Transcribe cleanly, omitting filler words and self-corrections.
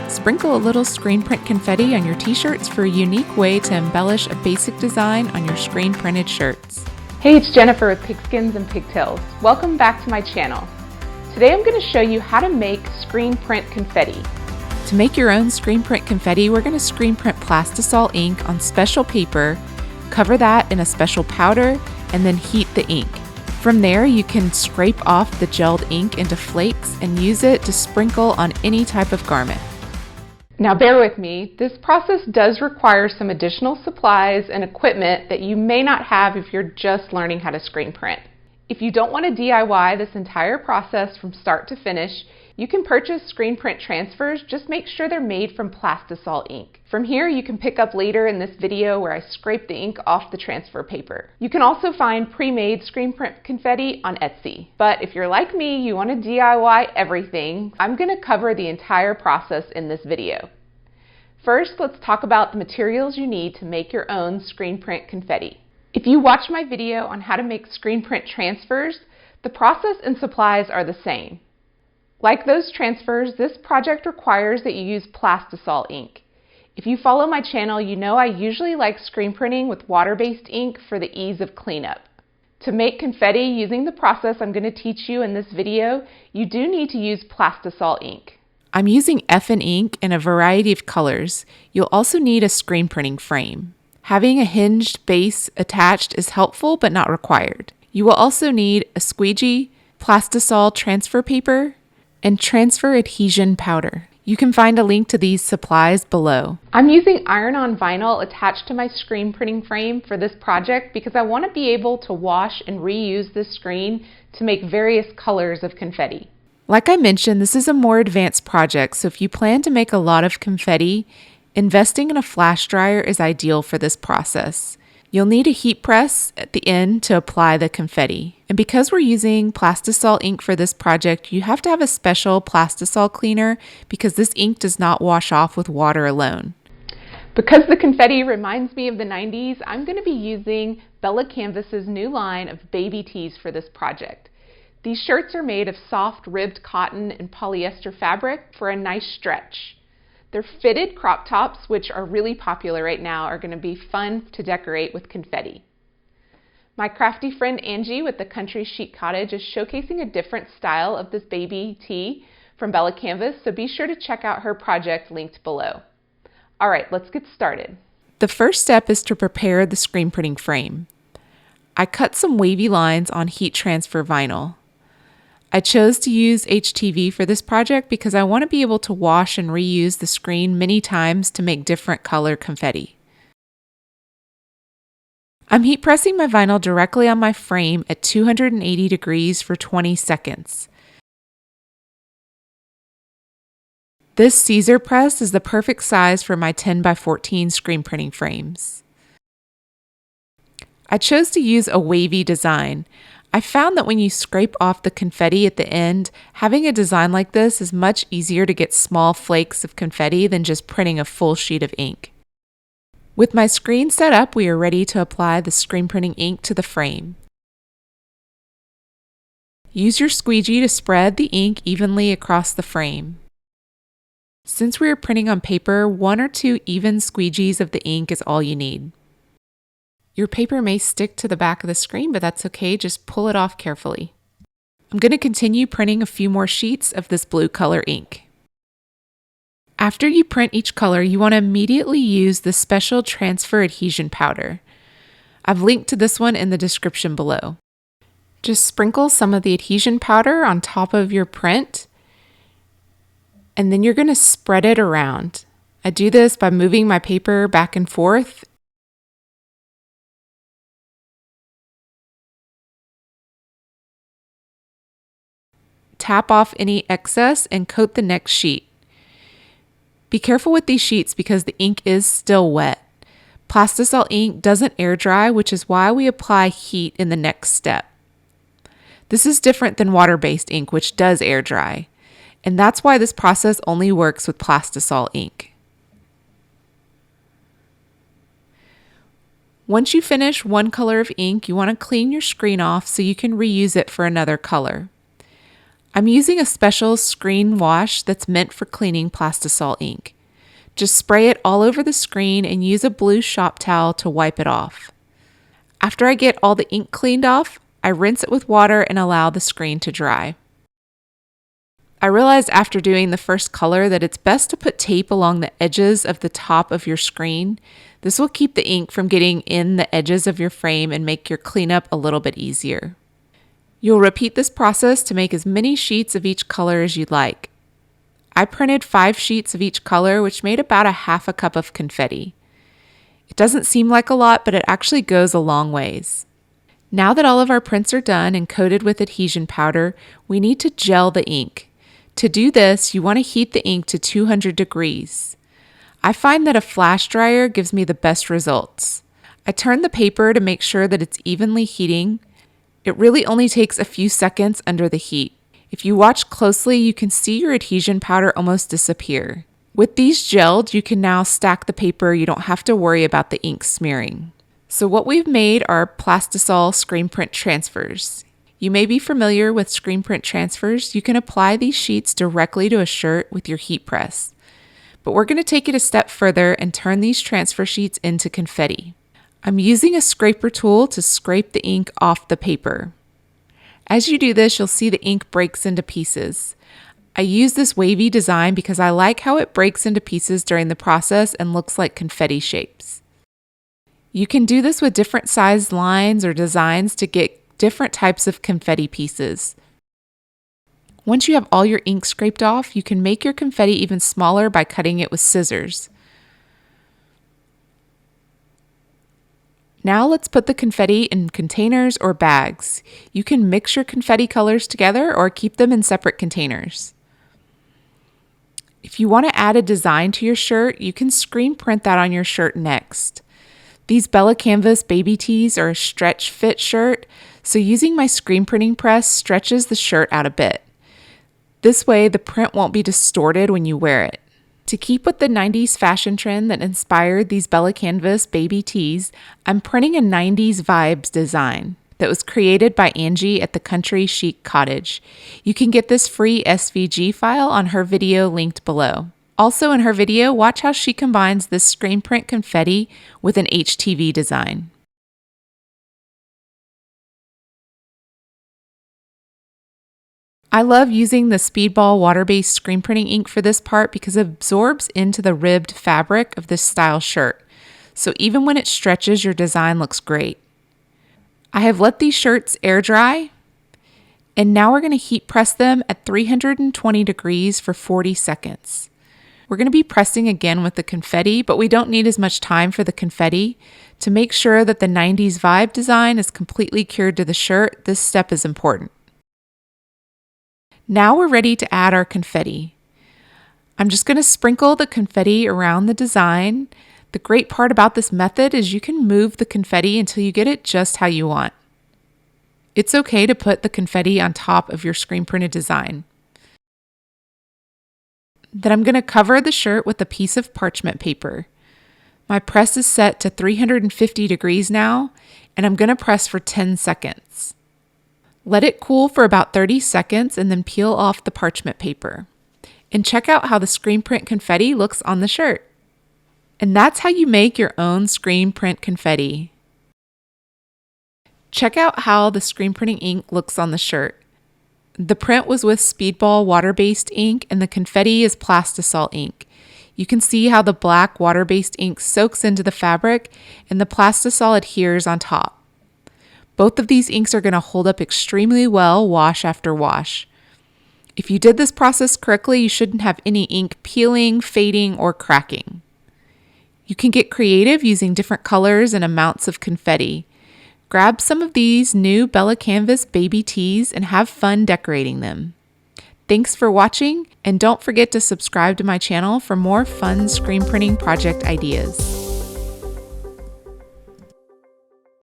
Sprinkle a little screen print confetti on your t-shirts for a unique way to embellish a basic design on your screen printed shirts. Hey, it's Jennifer with Pigskins and Pigtails. Welcome back to my channel. Today I'm going to show you how to make screen print confetti. To make your own screen print confetti, we're going to screen print plastisol ink on special paper, cover that in a special powder, and then heat the ink. From there, you can scrape off the gelled ink into flakes and use it to sprinkle on any type of garment. Now bear with me, this process does require some additional supplies and equipment that you may not have if you're just learning how to screen print. If you don't want to DIY this entire process from start to finish, you can purchase screen print transfers, just make sure they're made from plastisol ink. From here you can pick up later in this video where I scrape the ink off the transfer paper. You can also find pre-made screen print confetti on Etsy. But if you're like me, you want to DIY everything, I'm going to cover the entire process in this video. First, let's talk about the materials you need to make your own screen print confetti. If you watch my video on how to make screen print transfers, the process and supplies are the same. Like those transfers, this project requires that you use plastisol ink. If you follow my channel, you know I usually like screen printing with water-based ink for the ease of cleanup. To make confetti using the process I'm going to teach you in this video, you do need to use plastisol ink. I'm using effin ink in a variety of colors. You'll also need a screen printing frame. Having a hinged base attached is helpful but not required. You will also need a squeegee, plastisol transfer paper, and transfer adhesion powder. You can find a link to these supplies below. I'm using iron-on vinyl attached to my screen printing frame for this project because I want to be able to wash and reuse this screen to make various colors of confetti. Like I mentioned, this is a more advanced project, so if you plan to make a lot of confetti, investing in a flash dryer is ideal for this process. You'll need a heat press at the end to apply the confetti. And because we're using plastisol ink for this project, you have to have a special plastisol cleaner because this ink does not wash off with water alone. Because the confetti reminds me of the 90s, I'm going to be using Bella Canvas's new line of baby tees for this project. These shirts are made of soft ribbed cotton and polyester fabric for a nice stretch. Their fitted crop tops, which are really popular right now, are going to be fun to decorate with confetti. My crafty friend Angie with the Country Chic Cottage is showcasing a different style of this baby tee from Bella Canvas, so be sure to check out her project linked below. All right, let's get started. The first step is to prepare the screen printing frame. I cut some wavy lines on heat transfer vinyl. I chose to use HTV for this project because I want to be able to wash and reuse the screen many times to make different color confetti. I'm heat pressing my vinyl directly on my frame at 280 degrees for 20 seconds. This Caesar press is the perfect size for my 10x14 screen printing frames. I chose to use a wavy design. I found that when you scrape off the confetti at the end, having a design like this is much easier to get small flakes of confetti than just printing a full sheet of ink. With my screen set up, we are ready to apply the screen printing ink to the frame. Use your squeegee to spread the ink evenly across the frame. Since we are printing on paper, 1 or 2 even squeegees of the ink is all you need. Your paper may stick to the back of the screen, but that's okay, just pull it off carefully. I'm going to continue printing a few more sheets of this blue color ink. After you print each color, you want to immediately use the special transfer adhesion powder. I've linked to this one in the description below. Just sprinkle some of the adhesion powder on top of your print, and then you're going to spread it around. I do this by moving my paper back and forth. Tap off any excess and coat the next sheet. Be careful with these sheets because the ink is still wet. Plastisol ink doesn't air dry, which is why we apply heat in the next step. This is different than water-based ink, which does air dry, and that's why this process only works with plastisol ink. Once you finish one color of ink, you want to clean your screen off so you can reuse it for another color. I'm using a special screen wash that's meant for cleaning plastisol ink. Just spray it all over the screen and use a blue shop towel to wipe it off. After I get all the ink cleaned off, I rinse it with water and allow the screen to dry. I realized after doing the first color that it's best to put tape along the edges of the top of your screen. This will keep the ink from getting in the edges of your frame and make your cleanup a little bit easier. You'll repeat this process to make as many sheets of each color as you'd like. I printed 5 sheets of each color, which made about a half a cup of confetti. It doesn't seem like a lot, but it actually goes a long ways. Now that all of our prints are done and coated with adhesion powder, we need to gel the ink. To do this, you want to heat the ink to 200 degrees. I find that a flash dryer gives me the best results. I turn the paper to make sure that it's evenly heating. It really only takes a few seconds under the heat. If you watch closely, you can see your adhesion powder almost disappear. With these gelled, you can now stack the paper. You don't have to worry about the ink smearing. So what we've made are plastisol screen print transfers. You may be familiar with screen print transfers. You can apply these sheets directly to a shirt with your heat press. But we're going to take it a step further and turn these transfer sheets into confetti. I'm using a scraper tool to scrape the ink off the paper. As you do this, you'll see the ink breaks into pieces. I use this wavy design because I like how it breaks into pieces during the process and looks like confetti shapes. You can do this with different sized lines or designs to get different types of confetti pieces. Once you have all your ink scraped off, you can make your confetti even smaller by cutting it with scissors. Now let's put the confetti in containers or bags. You can mix your confetti colors together or keep them in separate containers. If you want to add a design to your shirt, you can screen print that on your shirt next. These Bella Canvas baby tees are a stretch fit shirt, so using my screen printing press stretches the shirt out a bit. This way, the print won't be distorted when you wear it. To keep with the 90s fashion trend that inspired these Bella Canvas baby tees, I'm printing a 90s vibes design that was created by Angie at the Country Chic Cottage. You can get this free SVG file on her video linked below. Also in her video, watch how she combines this screen print confetti with an HTV design. I love using the Speedball water-based screen printing ink for this part because it absorbs into the ribbed fabric of this style shirt. So even when it stretches, your design looks great. I have let these shirts air dry, and now we're going to heat press them at 320 degrees for 40 seconds. We're going to be pressing again with the confetti, but we don't need as much time for the confetti. To make sure that the 90s vibe design is completely cured to the shirt, this step is important. Now we're ready to add our confetti. I'm just going to sprinkle the confetti around the design. The great part about this method is you can move the confetti until you get it just how you want. It's okay to put the confetti on top of your screen printed design. Then I'm going to cover the shirt with a piece of parchment paper. My press is set to 350 degrees now, and I'm going to press for 10 seconds. Let it cool for about 30 seconds and then peel off the parchment paper. And check out how the screen print confetti looks on the shirt. And that's how you make your own screen print confetti. Check out how the screen printing ink looks on the shirt. The print was with Speedball water-based ink and the confetti is plastisol ink. You can see how the black water-based ink soaks into the fabric and the plastisol adheres on top. Both of these inks are going to hold up extremely well wash after wash. If you did this process correctly, you shouldn't have any ink peeling, fading, or cracking. You can get creative using different colors and amounts of confetti. Grab some of these new Bella Canvas baby tees and have fun decorating them. Thanks for watching, and don't forget to subscribe to my channel for more fun screen printing project ideas.